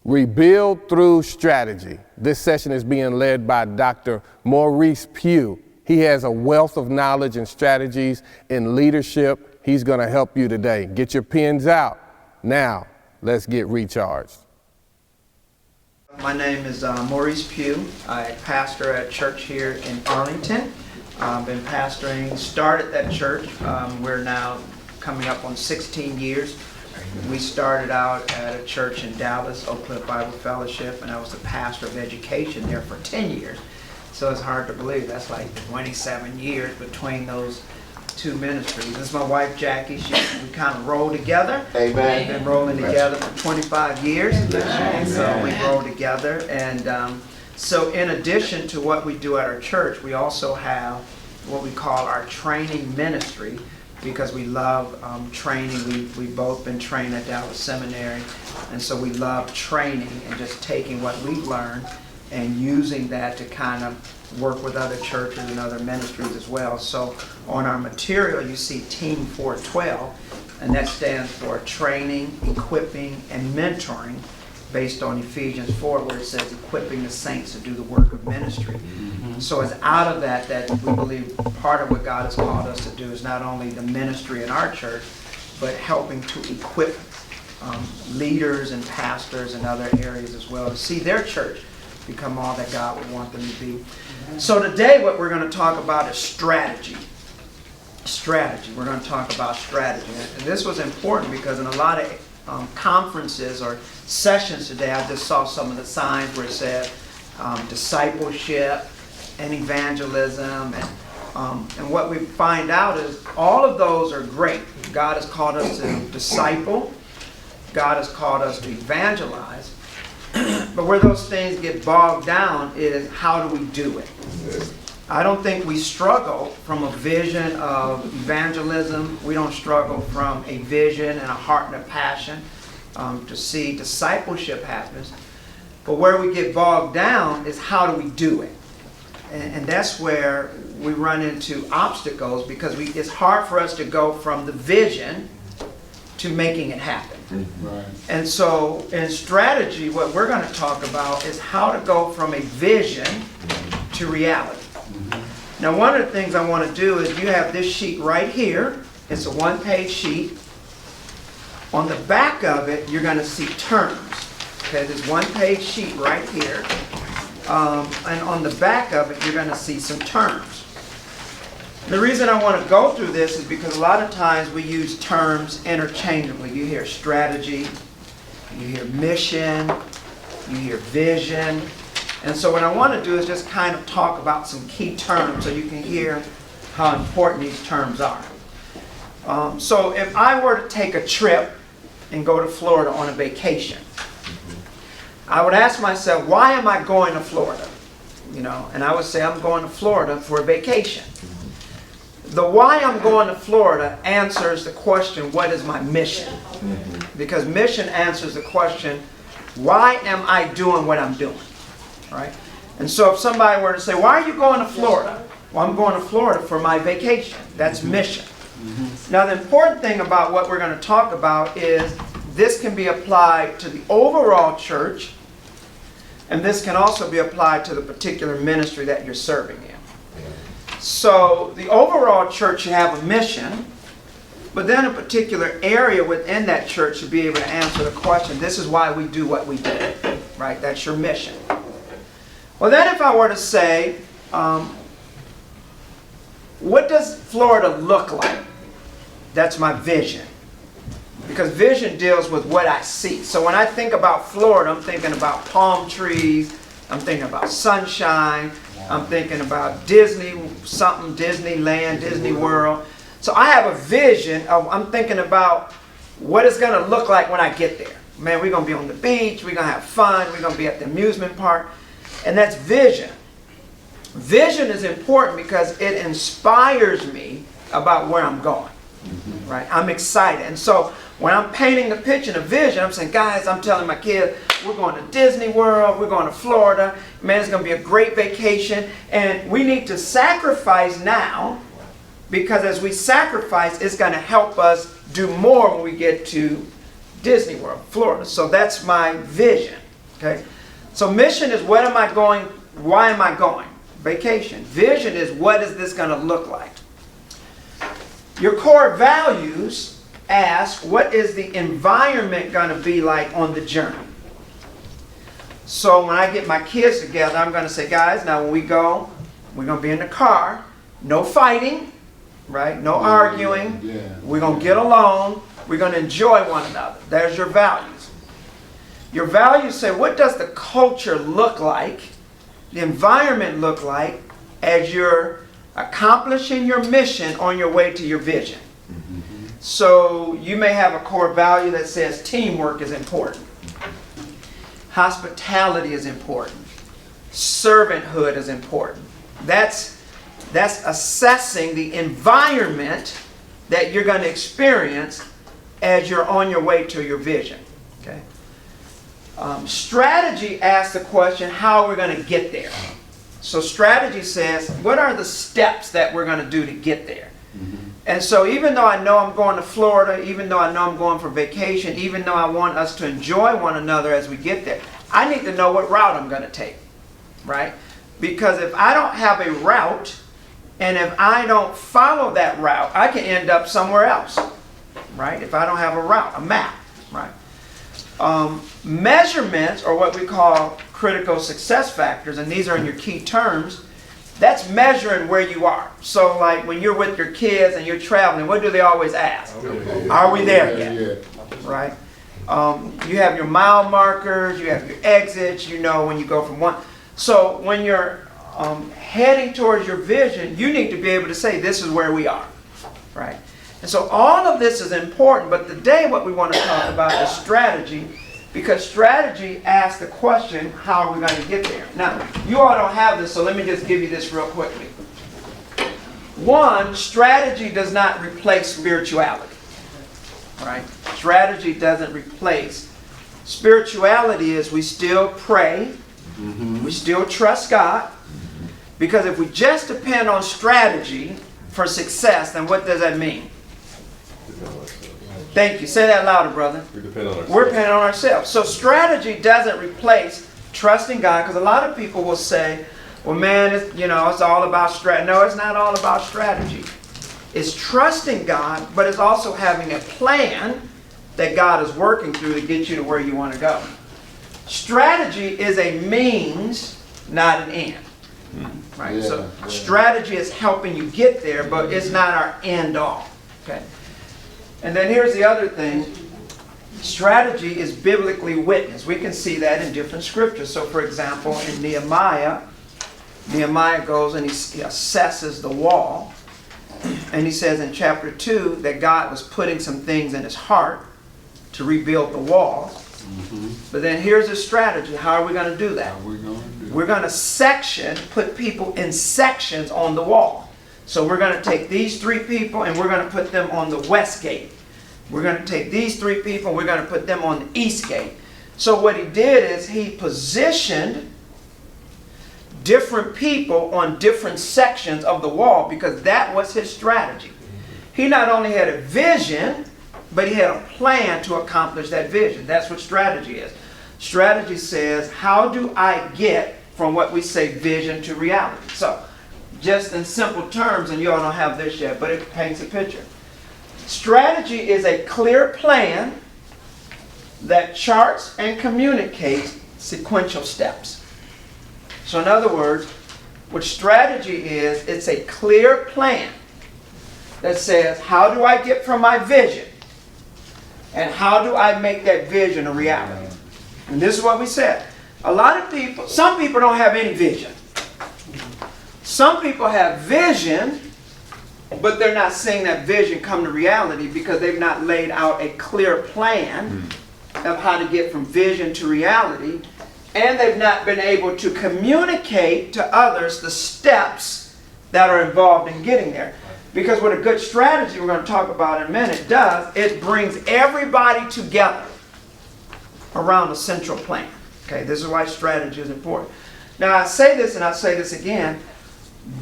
Rebuild through strategy. This session is being led by Dr. Maurice Pugh. He has a wealth of knowledge and strategies in leadership. He's going to help you today. Get your pens out. Now, let's get recharged. My name is Maurice Pugh. I pastor at church here in Arlington. I've been pastoring, started that church. We're now coming up on 16 years. We started out at a church in Dallas, Oak Cliff Bible Fellowship, and I was the pastor of education there for 10 years. So it's hard to believe that's like 27 years between those two ministries. This is my wife, Jackie. We kind of roll together. Amen. We've been rolling together for 25 years. And so we roll together. And so in addition to what we do at our church, we also have what we call our training ministry, because we love training. We've both been trained at Dallas Seminary, and so we love training and just taking what we've learned and using that to kind of work with other churches and other ministries as well. So on our material you see Team 412, and that stands for training, equipping, and mentoring, based on Ephesians 4, where it says equipping the saints to do the work of ministry. So it's out of that we believe part of what God has called us to do is not only the ministry in our church, but helping to equip leaders and pastors in other areas as well to see their church become all that God would want them to be. So today what we're going to talk about is strategy. Strategy. We're going to talk about strategy. And this was important because in a lot of conferences or sessions today, I just saw some of the signs where it said discipleship and evangelism, and what we find out is all of those are great. God has called us to disciple. God has called us to evangelize. But where those things get bogged down is how do we do it? I don't think we struggle from a vision of evangelism. We don't struggle from a vision and a heart and a passion to see discipleship happens. But where we get bogged down is how do we do it? And that's where we run into obstacles, because it's hard for us to go from the vision to making it happen. Right. And so in strategy, what we're going to talk about is how to go from a vision to reality. Now, one of the things I want to do is you have this sheet right here. It's a one-page sheet. On the back of it, you're going to see terms. Okay, this one-page sheet right here. And on the back of it, you're going to see some terms. The reason I want to go through this is because a lot of times we use terms interchangeably. You hear strategy, you hear mission, you hear vision. And so what I want to do is just kind of talk about some key terms so you can hear how important these terms are. So if I were to take a trip and go to Florida on a vacation, I would ask myself, why am I going to Florida? And I would say I'm going to Florida for a vacation. The why I'm going to Florida answers the question, what is my mission? Because mission answers the question, why am I doing what I'm doing? Right? And so if somebody were to say, why are you going to Florida? Well, I'm going to Florida for my vacation. That's mission. Now, the important thing about what we're going to talk about is this can be applied to the overall church, and this can also be applied to the particular ministry that you're serving in. So the overall church should have a mission, but then a particular area within that church should be able to answer the question, this is why we do what we do. Right? That's your mission. Well, then if I were to say, what does Florida look like? That's my vision. Because vision deals with what I see. So when I think about Florida, I'm thinking about palm trees, I'm thinking about sunshine, I'm thinking about Disneyland, Disney World. So I have a vision of, I'm thinking about what it's going to look like when I get there. Man, we're going to be on the beach, we're going to have fun, we're going to be at the amusement park. And that's vision. Vision is important because it inspires me about where I'm going. Right? I'm excited. And so when I'm painting a picture and a vision, I'm saying, guys, I'm telling my kids, we're going to Disney World, we're going to Florida. Man, it's going to be a great vacation. And we need to sacrifice now, because as we sacrifice, it's going to help us do more when we get to Disney World, Florida. So that's my vision. Okay? So mission is what am I going, why am I going? Vacation. Vision is what is this going to look like? Your core values ask what is the environment going to be like on the journey? So when I get my kids together, I'm going to say, guys, now when we go, we're going to be in the car. No fighting, right? No arguing. We're going to get along. We're going to enjoy one another. There's your values. Your values say, what does the culture look like, the environment look like as you're accomplishing your mission on your way to your vision? So you may have a core value that says teamwork is important. Hospitality is important. Servanthood is important. That's assessing the environment that you're going to experience as you're on your way to your vision. Okay? Strategy asks the question, how are we going to get there? So strategy says, what are the steps that we're going to do to get there? And so even though I know I'm going to Florida, even though I know I'm going for vacation, even though I want us to enjoy one another as we get there, I need to know what route I'm going to take, right? Because if I don't have a route, and if I don't follow that route, I can end up somewhere else, right? If I don't have a route, a map, right? Measurements, or what we call critical success factors, and these are in your key terms, that's measuring where you are. So like when you're with your kids and you're traveling, what do they always ask? Are we there yet? Right? You have your mile markers, you have your exits, you know when you go from one. So when you're heading towards your vision, you need to be able to say, this is where we are. Right? And so all of this is important, but today what we want to talk about is strategy, because strategy asks the question, how are we going to get there? Now, you all don't have this, so let me just give you this real quickly. One, strategy does not replace spirituality. Right? Strategy doesn't replace. Spirituality is we still pray, we still trust God, because if we just depend on strategy for success, then what does that mean? Thank you. Say that louder, brother. We depend on ourselves. We're depending on ourselves. So strategy doesn't replace trusting God, because a lot of people will say, well, man, it's all about strategy. No, it's not all about strategy. It's trusting God, but it's also having a plan that God is working through to get you to where you want to go. Strategy is a means, not an end. Right? So strategy is helping you get there, but it's not our end all. Okay? And then here's the other thing. Strategy is biblically witnessed. We can see that in different scriptures. So for example, in Nehemiah goes and he assesses the wall. And he says in chapter 2 that God was putting some things in his heart to rebuild the walls. But then here's a strategy. How are we going to do that? We're going to put people in sections on the wall. So we're going to take these 3 people and we're going to put them on the west gate. We're going to take these 3 people and we're going to put them on the east gate. So what he did is he positioned different people on different sections of the wall, because that was his strategy. He not only had a vision, but he had a plan to accomplish that vision. That's what strategy is. Strategy says, how do I get from what we say vision to reality? So, just in simple terms, and you all don't have this yet, but it paints a picture. Strategy is a clear plan that charts and communicates sequential steps. So in other words, what strategy is, it's a clear plan that says, how do I get from my vision? And how do I make that vision a reality? And this is what we said. Some people don't have any vision. Some people have vision, but they're not seeing that vision come to reality because they've not laid out a clear plan of how to get from vision to reality. And they've not been able to communicate to others the steps that are involved in getting there. Because what a good strategy we're going to talk about in a minute does, it brings everybody together around a central plan. Okay, this is why strategy is important. Now I say this and I'll say this again.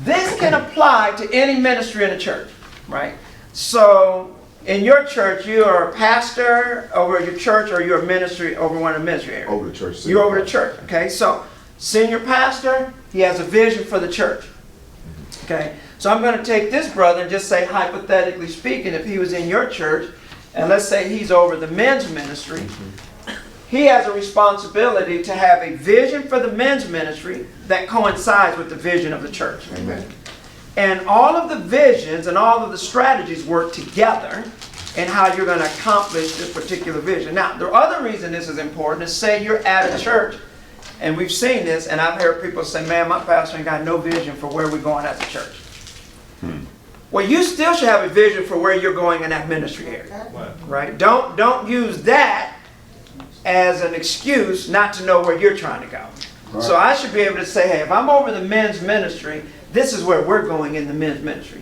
This can apply to any ministry in the church, right? So in your church, you are a pastor over your church, or you're a ministry over one of the ministry areas? Over the church. You're over the church, okay? So, senior pastor, he has a vision for the church, okay? So I'm going to take this brother and just say, hypothetically speaking, if he was in your church, and let's say he's over the men's ministry, he has a responsibility to have a vision for the men's ministry that coincides with the vision of the church. Amen. And all of the visions and all of the strategies work together in how you're going to accomplish this particular vision. Now, the other reason this is important is, say you're at a church, and we've seen this, and I've heard people say, man, my pastor ain't got no vision for where we're going as a church. Well, you still should have a vision for where you're going in that ministry area, right? Don't use that as an excuse not to know where you're trying to go. Right. So I should be able to say, hey, if I'm over the men's ministry, this is where we're going in the men's ministry.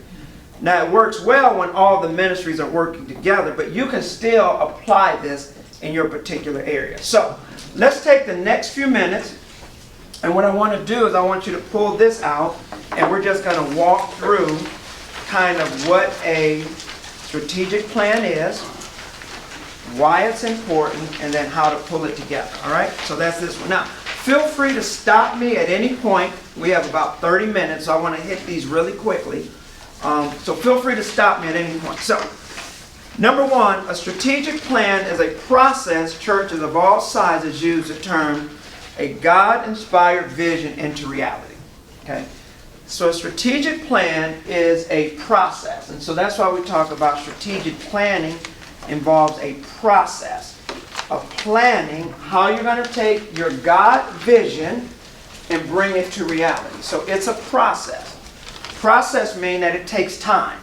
Now, it works well when all the ministries are working together, but you can still apply this in your particular area. So let's take the next few minutes, and what I want to do is I want you to pull this out, and we're just going to walk through kind of what a strategic plan is, why it's important, and then how to pull it together. All right? So that's this one. Now, feel free to stop me at any point. We have about 30 minutes, so I want to hit these really quickly. So feel free to stop me at any point. So, number one, a strategic plan is a process churches of all sizes use to turn a God-inspired vision into reality. Okay? So a strategic plan is a process. And so that's why we talk about strategic planning involves a process of planning how you're going to take your God vision and bring it to reality. So it's a process. Process means that it takes time.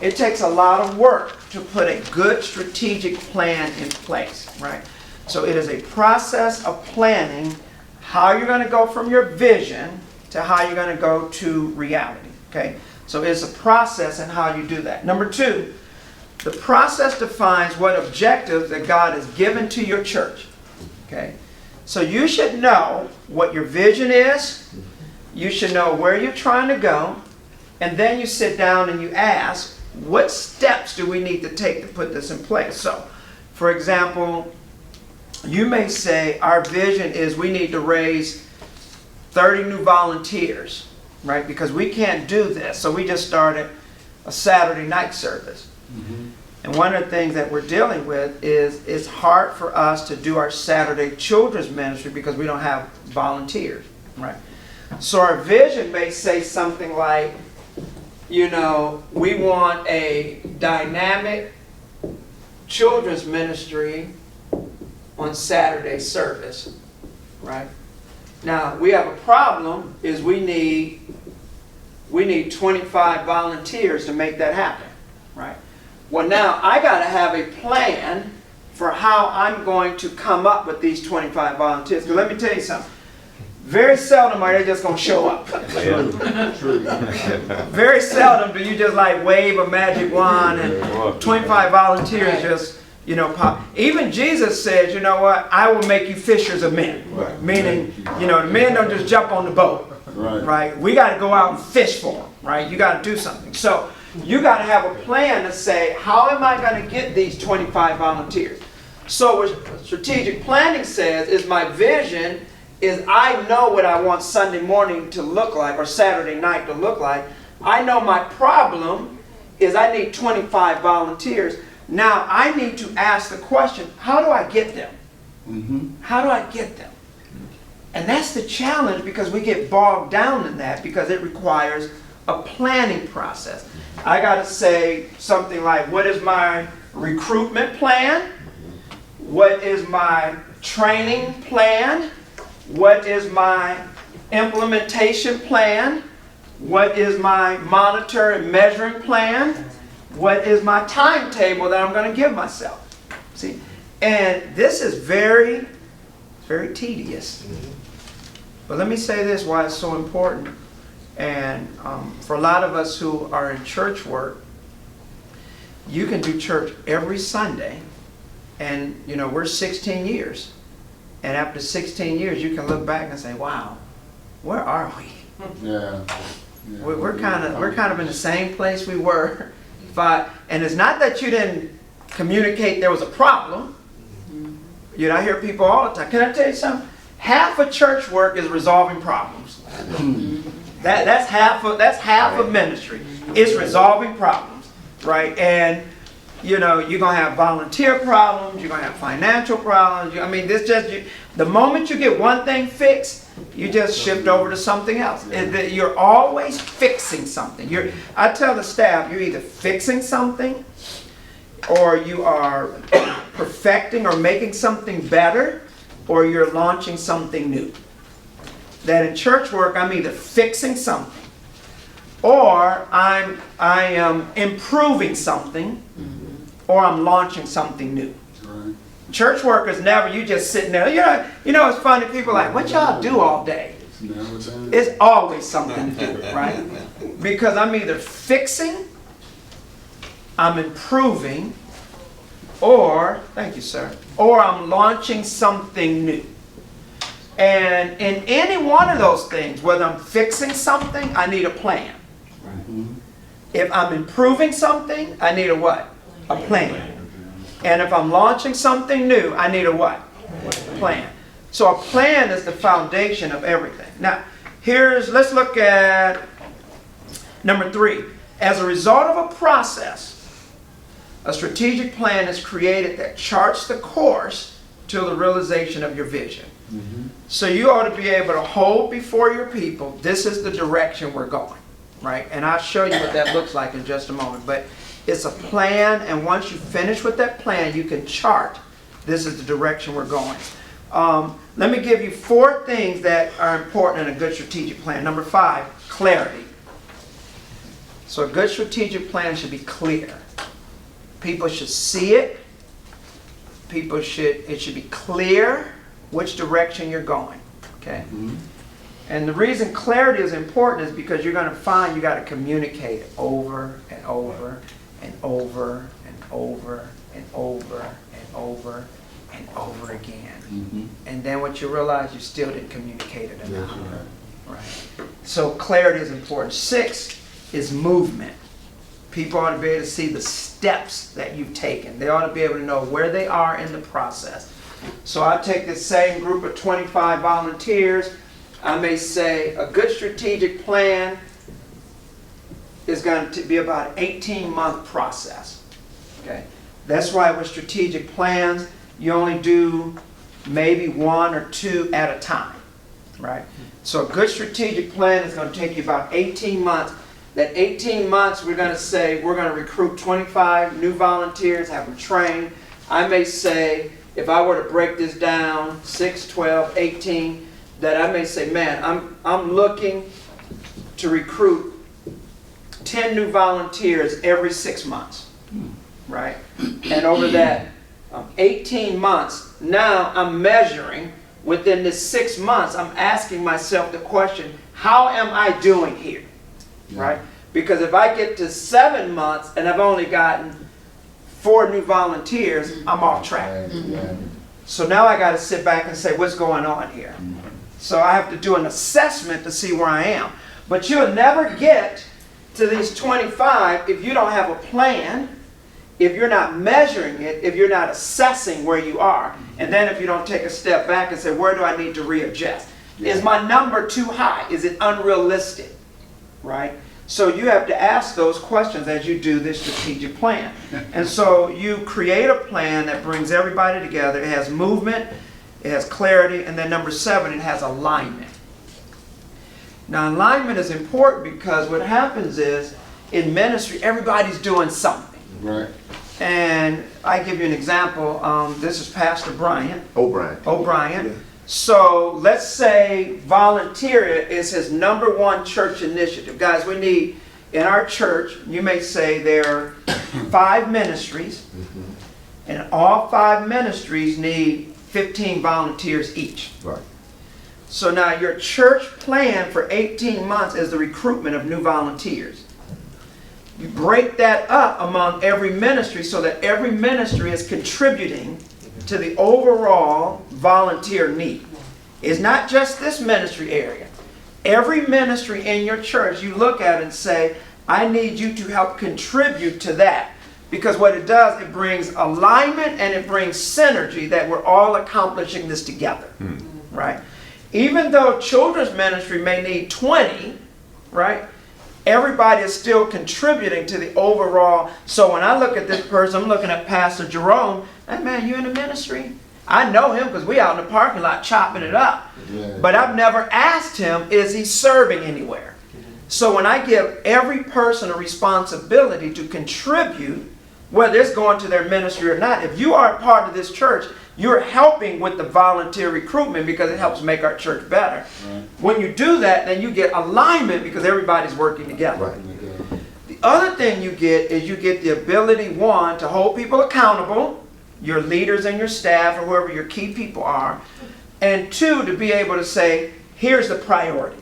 It takes a lot of work to put a good strategic plan in place, right? So it is a process of planning how you're going to go from your vision to how you're going to go to reality, okay? So it's a process and how you do that. Number two, the process defines what objectives that God has given to your church, okay? So you should know what your vision is. You should know where you're trying to go. And then you sit down and you ask, what steps do we need to take to put this in place? So, for example, you may say our vision is we need to raise 30 new volunteers, right? Because we can't do this. So we just started a Saturday night service. And one of the things that we're dealing with is it's hard for us to do our Saturday children's ministry because we don't have volunteers, right? So our vision may say something like, you know, we want a dynamic children's ministry on Saturday service, right? Now, we have a problem is we need 25 volunteers to make that happen, right? Well, now I got to have a plan for how I'm going to come up with these 25 volunteers. Because let me tell you something. Very seldom are they just going to show up. Very seldom do you just like wave a magic wand and 25 volunteers just, you know, pop. Even Jesus said, you know what, I will make you fishers of men. Right. Meaning, you know, the men don't just jump on the boat. Right? We got to go out and fish for them. Right? You got to do something. So you got to have a plan to say, how am I going to get these 25 volunteers? So what strategic planning says is my vision is I know what I want Sunday morning to look like or Saturday night to look like. I know my problem is I need 25 volunteers. Now I need to ask the question, how do I get them? How do I get them? And that's the challenge because we get bogged down in that because it requires a planning process. I got to say something like, what is my recruitment plan? What is my training plan? What is my implementation plan? What is my monitor and measuring plan? What is my timetable that I'm going to give myself? See, and this is very tedious. But let me say this, why it's so important. And for a lot of us who are in church work, you can do church every Sunday. And, you know, we're 16 years. And after 16 years, you can look back and say, wow, where are we? We're kind of in the same place we were and it's not that you didn't communicate there was a problem. You know, I hear people all the time. Can I tell you something? Half of church work is resolving problems. That's half of ministry. It's resolving problems, right? And you know, you're gonna have volunteer problems. You're gonna have financial problems. The moment you get one thing fixed, you just shift over to something else. You're always fixing something. I tell the staff, you're either fixing something, or you are perfecting or making something better, or you're launching something new. That in church work, I'm either fixing something, or I am improving something, or I'm launching something new. Right. Church work is never you just sitting there. You know, it's funny. People are like, what y'all do all day? It's always something to do, right? Because I'm either fixing, I'm improving, or, thank you, sir, or I'm launching something new. And in any one of those things, whether I'm fixing something, I need a plan. If I'm improving something, I need a what? A plan. And if I'm launching something new, I need a what? A plan. So a plan is the foundation of everything. Now, let's look at number 3. As a result of a process, a strategic plan is created that charts the course to the realization of your vision. So you ought to be able to hold before your people, this is the direction we're going, right? And I'll show you what that looks like in just a moment. But it's a plan, and once you finish with that plan, you can chart, this is the direction we're going. Let me give you 4 things that are important in a good strategic plan. Number 5, clarity. So a good strategic plan should be clear. People should see it. It should be clear which direction you're going. Okay? And the reason clarity is important is because you're going to find you got to communicate over and over and over and over and over and over and over again. And then what you realize, you still didn't communicate it enough. Right. So clarity is important. 6 is movement. People ought to be able to see the steps that you've taken. They ought to be able to know where they are in the process. So I take the same group of 25 volunteers. I may say a good strategic plan is going to be about an 18-month process. Okay? That's why with strategic plans, you only do maybe 1 or 2 at a time. Right? So a good strategic plan is going to take you about 18 months. That 18 months, we're going to say we're going to recruit 25 new volunteers, have them trained. I may say, if I were to break this down, 6, 12, 18, that I may say, man, I'm looking to recruit 10 new volunteers every 6 months, right? And over that 18 months, now I'm measuring within this 6 months, I'm asking myself the question, how am I doing here, right? Because if I get to 7 months and I've only gotten 4 new volunteers, I'm off track. So now I got to sit back and say, what's going on here? So I have to do an assessment to see where I am. But you'll never get to these 25 if you don't have a plan, if you're not measuring it, if you're not assessing where you are, and then if you don't take a step back and say, where do I need to readjust? Is my number too high? Is it unrealistic? Right? So you have to ask those questions as you do this strategic plan. And so you create a plan that brings everybody together. It has movement, it has clarity, and then number 7, it has alignment. Now alignment is important because what happens is, in ministry, everybody's doing something. Right. And I give you an example. This is Pastor Brian. O'Brien. Yeah. So let's say volunteer is his number 1 church initiative. Guys, we need, in our church, you may say there are 5 ministries, and all 5 ministries need 15 volunteers each. Right. So now your church plan for 18 months is the recruitment of new volunteers. You break that up among every ministry so that every ministry is contributing to the overall volunteer need. It's not just this ministry area. Every ministry in your church, you look at it and say, I need you to help contribute to that. Because what it does, it brings alignment and it brings synergy that we're all accomplishing this together, right? Even though children's ministry may need 20, right? Everybody is still contributing to the overall. So when I look at this person, I'm looking at Pastor Jerome. Hey man, you in the ministry? I know him because we out in the parking lot chopping it up. But I've never asked him, is he serving anywhere? So when I give every person a responsibility to contribute, whether it's going to their ministry or not, if you are a part of this church, you're helping with the volunteer recruitment because it helps make our church better. Right. When you do that, then you get alignment because everybody's working together. Right. The other thing you get is you get the ability, one, to hold people accountable, your leaders and your staff or whoever your key people are, and two, to be able to say, here's the priority.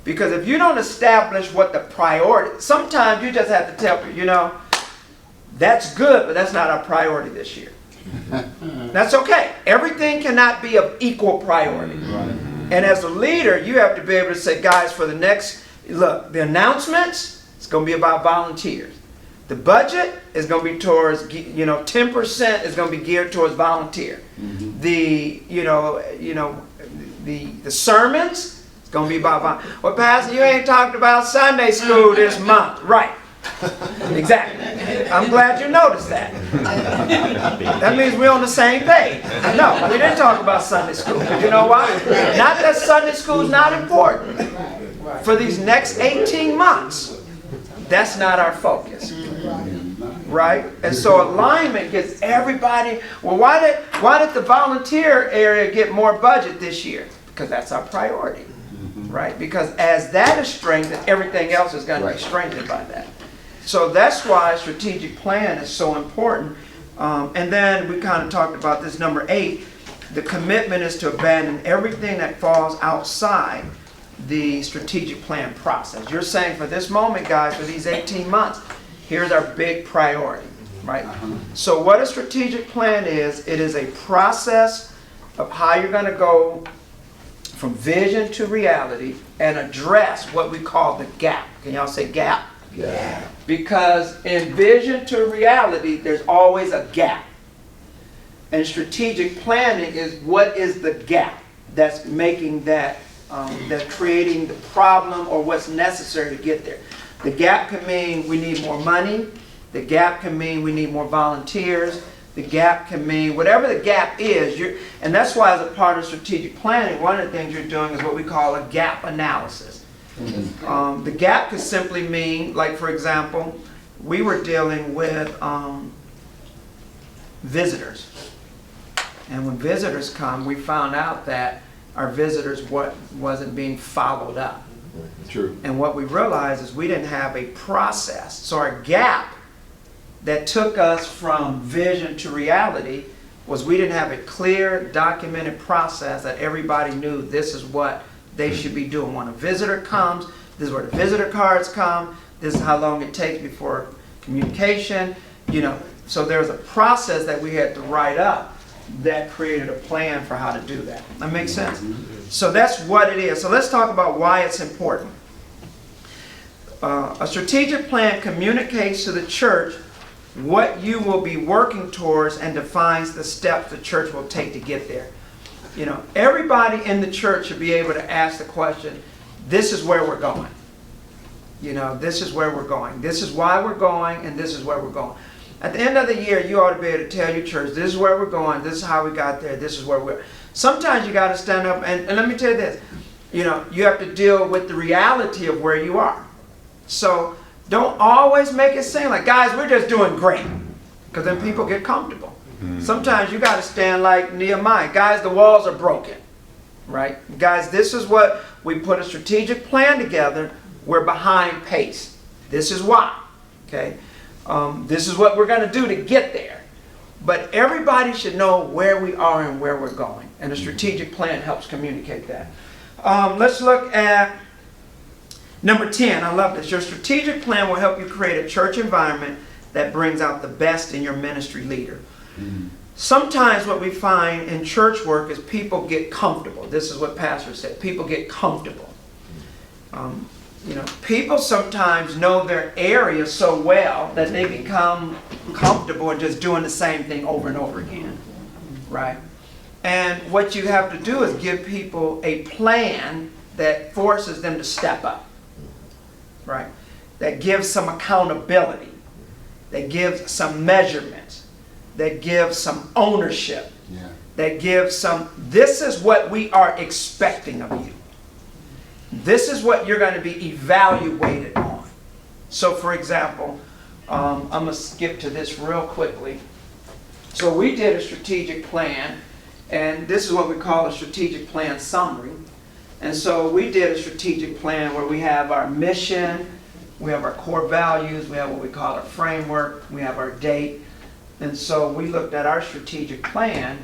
Because if you don't establish what the priority, sometimes you just have to tell people, you know, that's good, but that's not our priority this year. That's okay. Everything cannot be of equal priority. Right. And as a leader, you have to be able to say, guys, for the next, look, the announcements, it's going to be about volunteers. The budget is going to be towards, 10% is going to be geared towards volunteer. Mm-hmm. The sermons, it's going to be about volunteer. Well, Pastor, you ain't talked about Sunday school this month. Right. Exactly. I'm glad you noticed that. That means we're on the same page. No, we didn't talk about Sunday school. You know why? Not that Sunday school is not important. For these next 18 months, that's not our focus. Right? And so alignment gets everybody. Well, why did the volunteer area get more budget this year? Because that's our priority. Right? Because as that is strengthened, everything else is going to be strengthened by that. So that's why strategic plan is so important. And then we kind of talked about this, number 8. The commitment is to abandon everything that falls outside the strategic plan process. You're saying for this moment, guys, for these 18 months, here's our big priority, right? So what a strategic plan is, it is a process of how you're going to go from vision to reality and address what we call the gap. Can y'all say gap? Yeah. Because in vision to reality, there's always a gap. And strategic planning is what is the gap that's making that, that's creating the problem or what's necessary to get there. The gap can mean we need more money. The gap can mean we need more volunteers. The gap can mean whatever the gap is. And that's why as a part of strategic planning, one of the things you're doing is what we call a gap analysis. The gap could simply mean, like for example, we were dealing with visitors. And when visitors come, we found out that our visitors wasn't being followed up. True. And what we realized is we didn't have a process. So our gap that took us from vision to reality was we didn't have a clear, documented process that everybody knew this is what they should be doing. When a visitor comes, this is where the visitor cards come, this is how long it takes before communication, So there's a process that we had to write up that created a plan for how to do that. That makes sense? So that's what it is. So let's talk about why it's important. A strategic plan communicates to the church what you will be working towards and defines the steps the church will take to get there. Everybody in the church should be able to ask the question, this is where we're going. This is where we're going. This is why we're going, and this is where we're going. At the end of the year, you ought to be able to tell your church, this is where we're going, this is how we got there, this is where we're... Sometimes you got to stand up, and let me tell you this, you have to deal with the reality of where you are. So don't always make it seem like, guys, we're just doing great, because then people get comfortable. Sometimes you got to stand like Nehemiah. Guys, the walls are broken, right? Guys, this is what we put a strategic plan together. We're behind pace. This is why, okay? This is what we're going to do to get there. But everybody should know where we are and where we're going. And a strategic plan helps communicate that. Let's look at number 10. I love this. Your strategic plan will help you create a church environment that brings out the best in your ministry leader. Sometimes what we find in church work is people get comfortable. This is what Pastor said. People get comfortable. people sometimes know their area so well that they become comfortable in just doing the same thing over and over again, right? And what you have to do is give people a plan that forces them to step up, right? That gives some accountability, that gives some measurements, that gives some ownership, that gives some, this is what we are expecting of you. This is what you're going to be evaluated on. So for example, I'm going to skip to this real quickly. So we did a strategic plan, and this is what we call a strategic plan summary. And so we did a strategic plan where we have our mission, we have our core values, we have what we call our framework, we have our date. And so we looked at our strategic plan.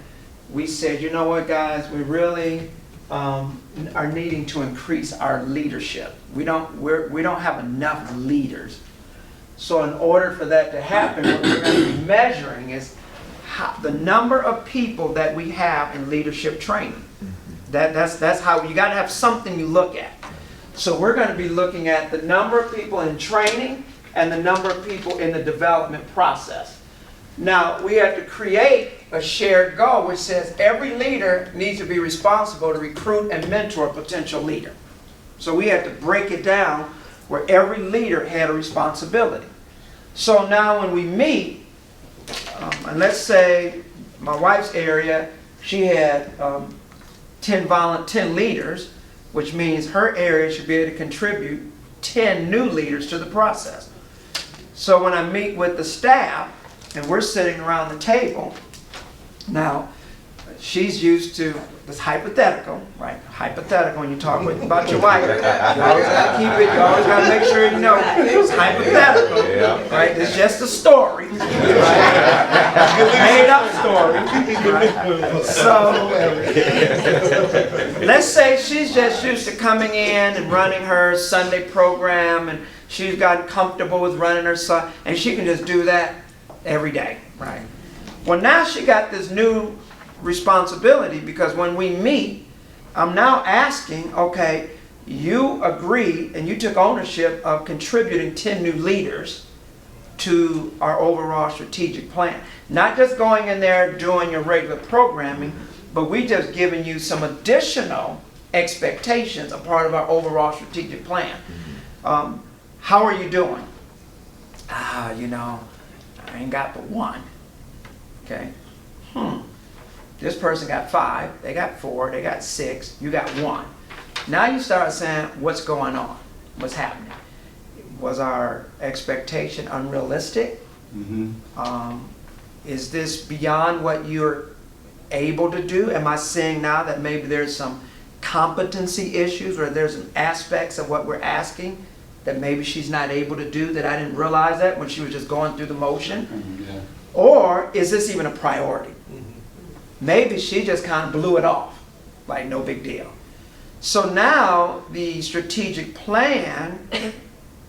We said, you know what, guys, we really are needing to increase our leadership. We don't have enough leaders. So in order for that to happen, what we're going to be measuring is the number of people that we have in leadership training. That's how you got to have something you look at. So we're going to be looking at the number of people in training and the number of people in the development process. Now, we have to create a shared goal which says every leader needs to be responsible to recruit and mentor a potential leader. So we have to break it down where every leader had a responsibility. So now when we meet, and let's say my wife's area, she had 10 leaders, which means her area should be able to contribute 10 new leaders to the process. So when I meet with the staff, and we're sitting around the table, now she's used to this hypothetical, right? Hypothetical when you talk about your wife. You always got to keep it, you always got to make sure you know it's hypothetical, right? It's just a story, right? Made up story, right? So let's say she's just used to coming in and running her Sunday program, and she's gotten comfortable with running her son, and she can just do that every day, right? Well, now she got this new responsibility, because when we meet, I'm now asking, okay, you agreed and you took ownership of contributing 10 new leaders to our overall strategic plan. Not just going in there doing your regular programming, but we just giving you some additional expectations, a part of our overall strategic plan. How are you doing? You know, I ain't got but one. Okay. This person got 5, they got 4, they got 6, you got 1. Now you start saying, what's going on? What's happening? Was our expectation unrealistic? Is this beyond what you're able to do? Am I saying now that maybe there's some competency issues, or there's some aspects of what we're asking that maybe she's not able to do, that I didn't realize that when she was just going through the motion? Or is this even a priority? Maybe she just kind of blew it off, like no big deal. So now the strategic plan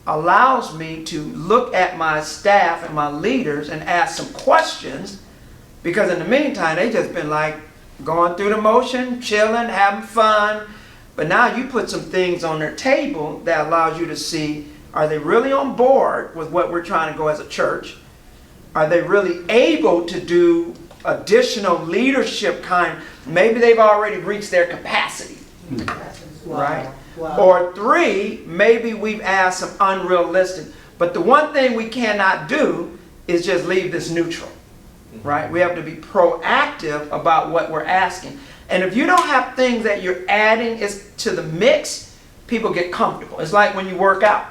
allows me to look at my staff and my leaders and ask some questions, because in the meantime they just been like going through the motion, chilling, having fun. But now you put some things on their table that allows you to see, are they really on board with what we're trying to go as a church? Are they really able to do additional leadership kind? Maybe they've already reached their capacity, right? Wow. Or 3, maybe we've asked some unrealistic. But the one thing we cannot do is just leave this neutral, right? We have to be proactive about what we're asking. And if you don't have things that you're adding to the mix, people get comfortable. It's like when you work out.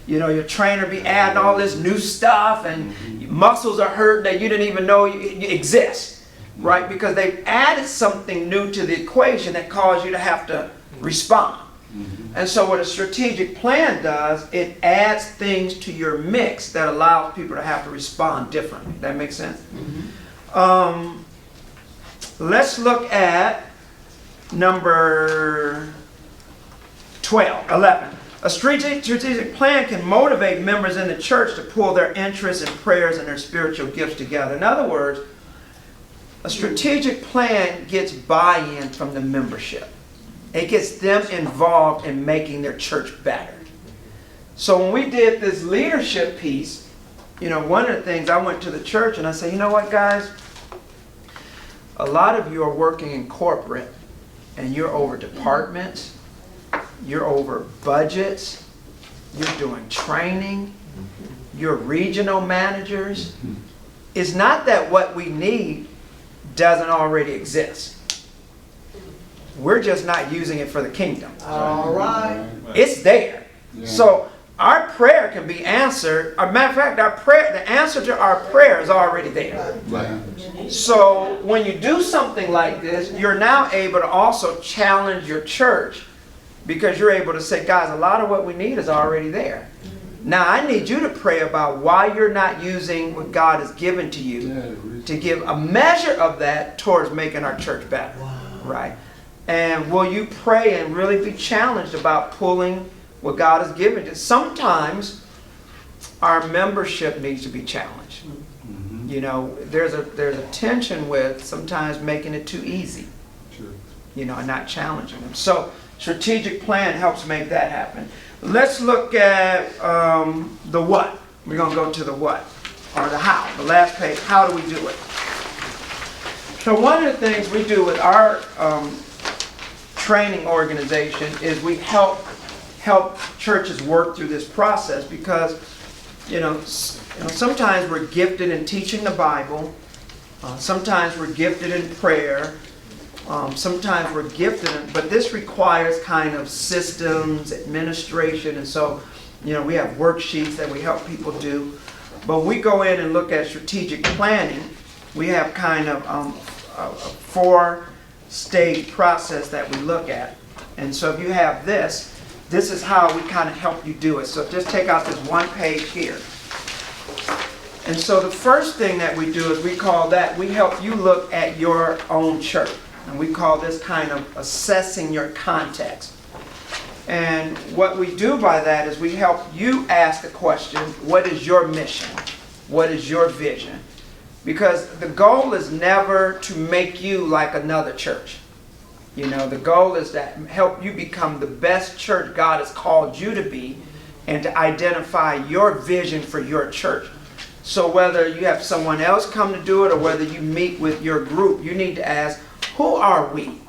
You know, your trainer be adding all this new stuff, and your muscles are hurting that you didn't even know you exist, right? Because they've added something new to the equation that caused you to have to respond. And so what a strategic plan does, it adds things to your mix that allows people to have to respond differently. That makes sense? Let's look at number 11. A strategic plan can motivate members in the church to pull their interests and prayers and their spiritual gifts together. In other words, a strategic plan gets buy-in from the membership. It gets them involved in making their church better. So when we did this leadership piece, one of the things, I went to the church and I said, you know what, guys? A lot of you are working in corporate and you're over departments, you're over budgets, you're doing training, you're regional managers. It's not that what we need doesn't already exist. We're just not using it for the kingdom. All right. It's there. Yeah. So our prayer can be answered. As a matter of fact, the answer to our prayer is already there. Right. So when you do something like this, you're now able to also challenge your church, because you're able to say, guys, a lot of what we need is already there. Now I need you to pray about why you're not using what God has given to you to give a measure of that towards making our church better. Right? And will you pray and really be challenged about pulling what God has given you? Sometimes our membership needs to be challenged. There's a tension with sometimes making it too easy. Sure. And not challenging them. So strategic plan helps make that happen. Let's look at the what. We're going to go to the what, or the how. The last page, how do we do it? So one of the things we do with our training organization is we help churches work through this process, because sometimes we're gifted in teaching the Bible, sometimes we're gifted in prayer, sometimes we're gifted in, but this requires kind of systems, administration, and so we have worksheets that we help people do. But we go in and look at strategic planning. We have kind of a 4-stage process that we look at. And so if you have this is how we kind of help you do it. So just take out this one page here. And so the first thing that we do is we help you look at your own church. And we call this kind of assessing your context. And what we do by that is we help you ask the question, what is your mission? What is your vision? Because the goal is never to make you like another church. The goal is to help you become the best church God has called you to be, and to identify your vision for your church. So whether you have someone else come to do it or whether you meet with your group, you need to ask, who are we?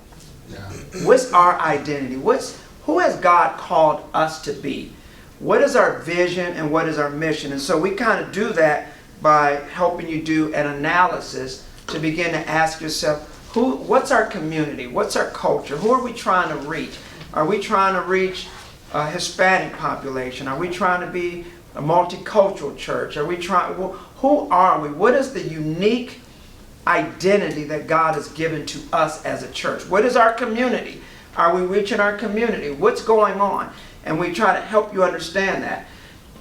What's our identity? Who has God called us to be? What is our vision and what is our mission? And so we kind of do that by helping you do an analysis to begin to ask yourself, what's our community? What's our culture? Who are we trying to reach? Are we trying to reach a Hispanic population? Are we trying to be a multicultural church? Who are we? What is the unique identity that God has given to us as a church? What is our community? Are we reaching our community? What's going on? And we try to help you understand that.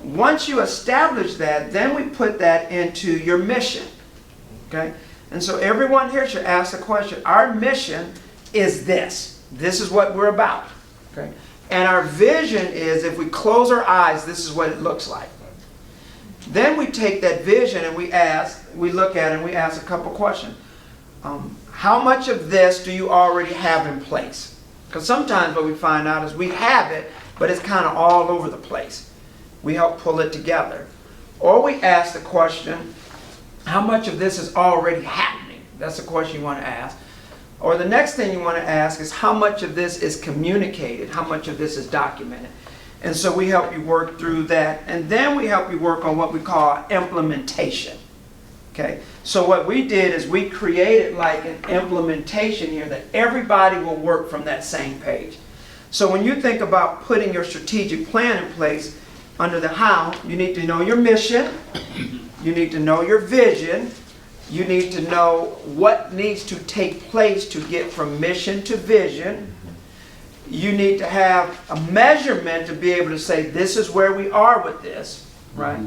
Once you establish that, then we put that into your mission. Okay? And so everyone here should ask the question, our mission is this. This is what we're about. Okay? And our vision is, if we close our eyes, this is what it looks like. Then we take that vision and we look at it and we ask a couple questions. How much of this do you already have in place? Because sometimes what we find out is we have it, but it's kind of all over the place. We help pull it together. Or we ask the question, how much of this is already happening? That's the question you want to ask. Or the next thing you want to ask is, how much of this is communicated? How much of this is documented? And so we help you work through that. And then we help you work on what we call implementation. Okay? So what we did is we created like an implementation here that everybody will work from that same page. So when you think about putting your strategic plan in place, under the how, you need to know your mission. You need to know your vision. You need to know what needs to take place to get from mission to vision. You need to have a measurement to be able to say, this is where we are with this, right?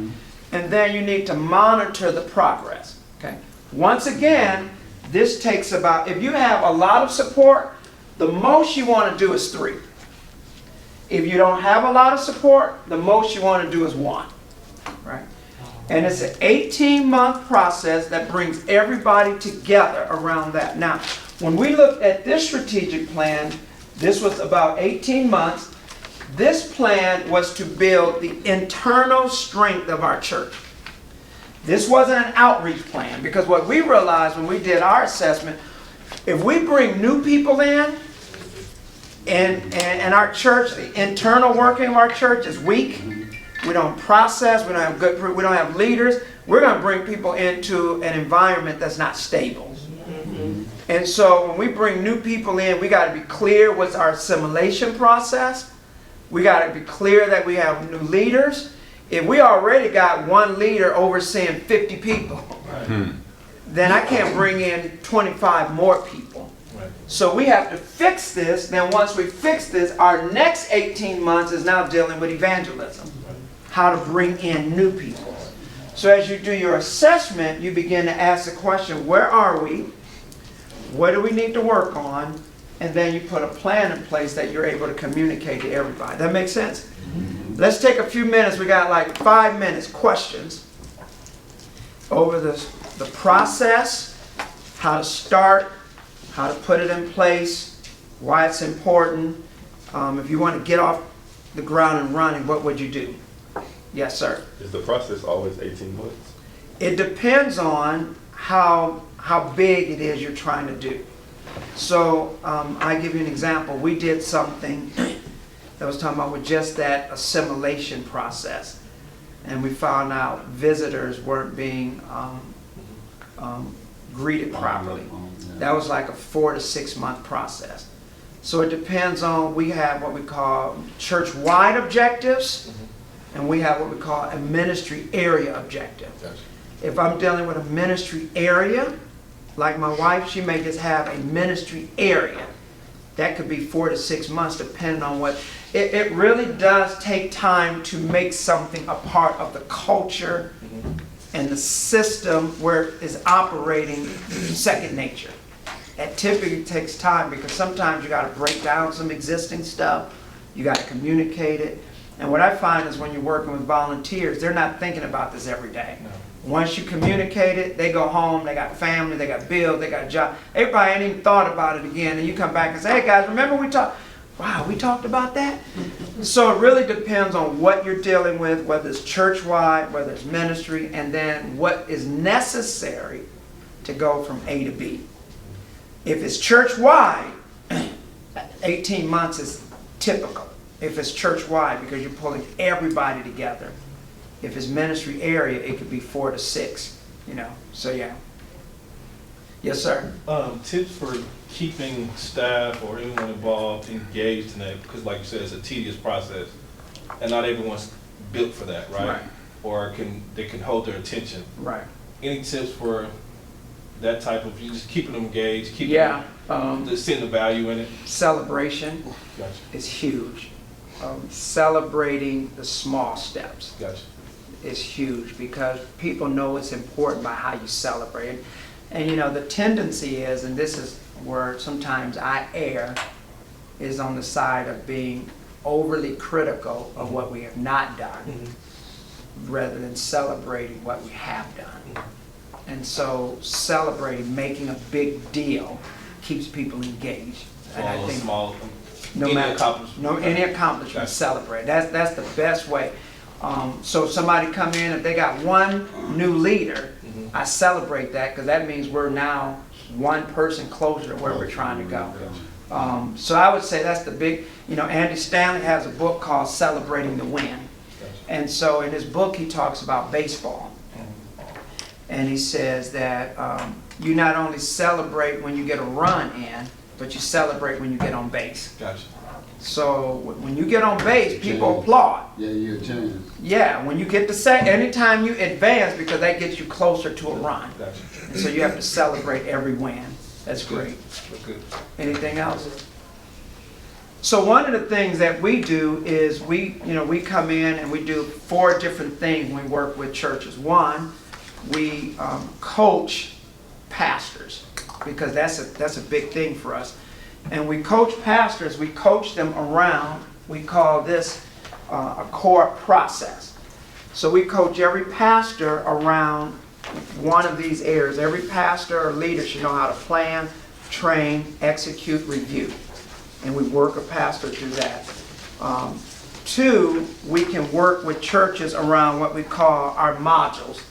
And then you need to monitor the progress, okay? Once again, this takes about, if you have a lot of support, the most you want to do is 3. If you don't have a lot of support, the most you want to do is 1, right? And it's an 18-month process that brings everybody together around that. Now, when we look at this strategic plan, This was about 18 months. This plan was to build the internal strength of our church. This wasn't an outreach plan, because what we realized when we did our assessment, if we bring new people in, and our church, the internal working of our church is weak, we don't process, we don't have leaders, we're going to bring people into an environment that's not stable. And so when we bring new people in, we got to be clear what's our assimilation process. We got to be clear that we have new leaders. If we already got one leader overseeing 50 people, then I can't bring in 25 more people. So we have to fix this. Then once we fix this, our next 18 months is now dealing with evangelism. How to bring in new people. So as you do your assessment, you begin to ask the question, where are we? What do we need to work on? And then you put a plan in place that you're able to communicate to everybody. That makes sense? Let's take a few minutes. We got like 5 minutes. Questions over the process, how to start, how to put it in place, why it's important. If you want to get off the ground and running, what would you do? Yes, sir. Is the process always 18 months? It depends on how big it is you're trying to do. So I give you an example. We did something that was talking about with just that assimilation process, and we found out visitors weren't being greeted properly. That was like a 4 to 6 month process. So it depends on, we have what we call church-wide objectives, and we have what we call a ministry area objective. If I'm dealing with a ministry area, like my wife, she may just have a ministry area. That could be 4 to 6 months, depending on what. It really does take time to make something a part of the culture and the system where it is operating second nature. It typically takes time, because sometimes you got to break down some existing stuff. You got to communicate it. And what I find is when you're working with volunteers, they're not thinking about this every day. No. Once you communicate it, they go home, they got family, they got bills, they got a job. Everybody ain't even thought about it again. And you come back and say, hey guys, remember we talked? Wow, we talked about that? So it really depends on what you're dealing with, whether it's church-wide, whether it's ministry, and then what is necessary to go from A to B. If it's church-wide, 18 months is typical. If it's church-wide, because you're pulling everybody together. If it's ministry area, it could be 4 to 6, so yeah. Yes, sir. Tips for keeping staff or anyone involved engaged in that, because like you said, it's a tedious process, and not everyone's built for that, right? Right. Or they can hold their attention. Right. Any tips for that type of, just keeping them engaged, keeping seeing the value in it? Celebration Gotcha. is huge. Celebrating the small steps. Gotcha. Is huge, because people know it's important by how you celebrate. And the tendency is, and this is where sometimes I err, is on the side of being overly critical of what we have not done, rather than celebrating what we have done. And so celebrating, making a big deal, keeps people engaged. And I think small, any accomplishment, celebrate. That's the best way. So if somebody come in, if they got one new leader, I celebrate that, because that means we're now one person closer to where we're trying to go. So I would say that's the big, Andy Stanley has a book called Celebrating the Win. And so in his book he talks about baseball. And he says that you not only celebrate when you get a run in, but you celebrate when you get on base. Gotcha. So when you get on base, people applaud. Yeah, you're a chance. Yeah, when you get to anytime you advance, because that gets you closer to a run. Gotcha. And so you have to celebrate every win. That's great. Good. Anything else? So one of the things that we do is we come in and we do 4 different things when we work with churches. One, we coach pastors, because that's a big thing for us. And we coach pastors, we coach them around, we call this a core process. So we coach every pastor around one of these areas. Every pastor or leader should know how to plan, train, execute, review. and we work a pastor through that. 2, we can work with churches around what we call our modules.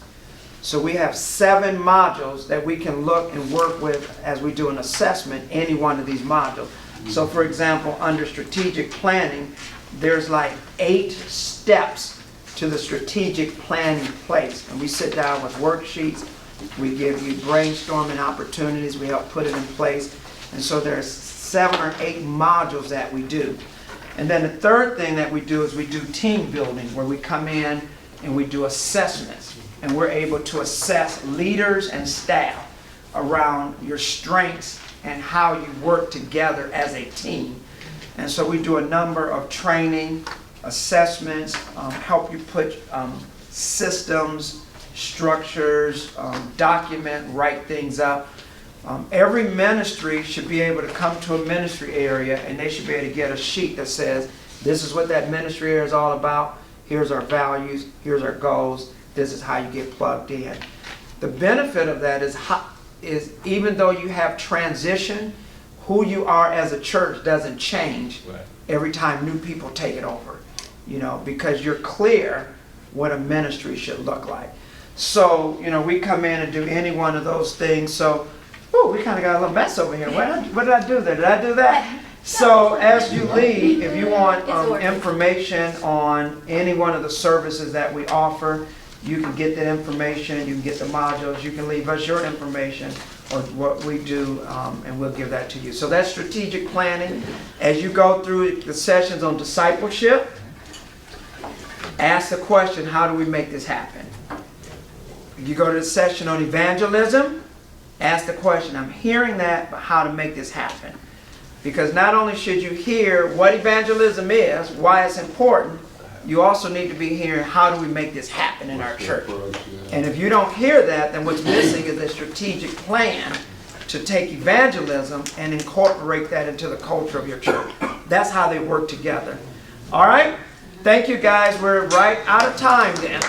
So we have 7 modules that we can look and work with as we do an assessment, any one of these modules. So for example, under strategic planning, there's like 8 steps to the strategic planning place. And we sit down with worksheets, we give you brainstorming opportunities, we help put it in place. And so there's 7 or 8 modules that we do. And then the third thing that we do is we do team building, where we come in and we do assessments. And we're able to assess leaders and staff around your strengths and how you work together as a team. And so we do a number of training, assessments, help you put systems, structures, document, write things up. Every ministry should be able to come to a ministry area and they should be able to get a sheet that says, this is what that ministry area is all about. Here's our values, here's our goals, this is how you get plugged in. The benefit of that is even though you have transition, who you are as a church doesn't change every time new people take it over, you know, because you're clear what a ministry should look like. So, you know, we come in and do any one of those things. So, ooh, we kind of got a little mess over here. What did I do there? Did I do that? So as you leave, if you want information on any one of the services that we offer, you can get that information, you can get the modules, you can leave us your information or what we do, and we'll give that to you. So that's strategic planning. As you go through the sessions on discipleship, ask the question, how do we make this happen? If you go to the session on evangelism, ask the question, I'm hearing that, but how to make this happen? Because not only should you hear what evangelism is, why it's important, you also need to be hearing how do we make this happen in our church. And if you don't hear that, then what's missing is a strategic plan to take evangelism and incorporate that into the culture of your church. That's how they work together. All right? Thank you guys. We're right out of time then.